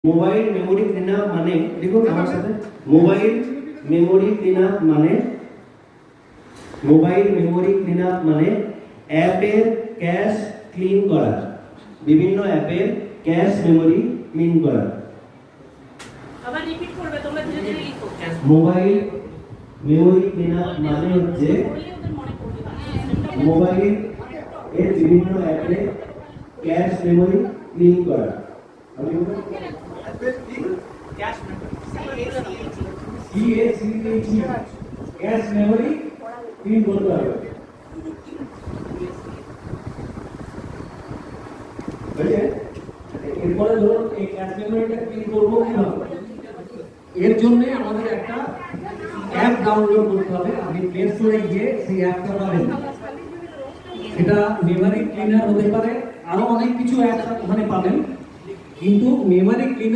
Mobile memory clean up মানে দেখুন আমার সাথে মোবাইল মেমোরি ক্লিন আপ মানে মোবাইল মেমোরি ক্লিন আপ মানে অ্যাপের ক্যাশ ক্লিন করা, বিভিন্ন অ্যাপের ক্যাশ মেমোরি ক্লিন করা। আবার রিপিট করবে, তোমরা ধীরে ধীরে লিখো। মোবাইল মেমোরি ক্লিন আপ মানে হচ্ছে মোবাইল এর বিভিন্ন অ্যাপের ক্যাশ মেমোরি ক্লিন করা। ক্যাশ মেমোরি ক্লিন করতে হবে। এরপরে ধরুন এই ক্যাশ মেমোরিটা ক্লিন করবো কিভাবে? এর জন্য আমাদের একটা অ্যাপ ডাউনলোড করতে হবে। আপনি প্লে স্টোরে গিয়ে সেই অ্যাপটা পাবেন। সেটা মেমোরি ক্লিনার হতে পারে, আরো অনেক কিছু অ্যাপ ওখানে পাবেন, কিন্তু মেমোরি ক্লিনার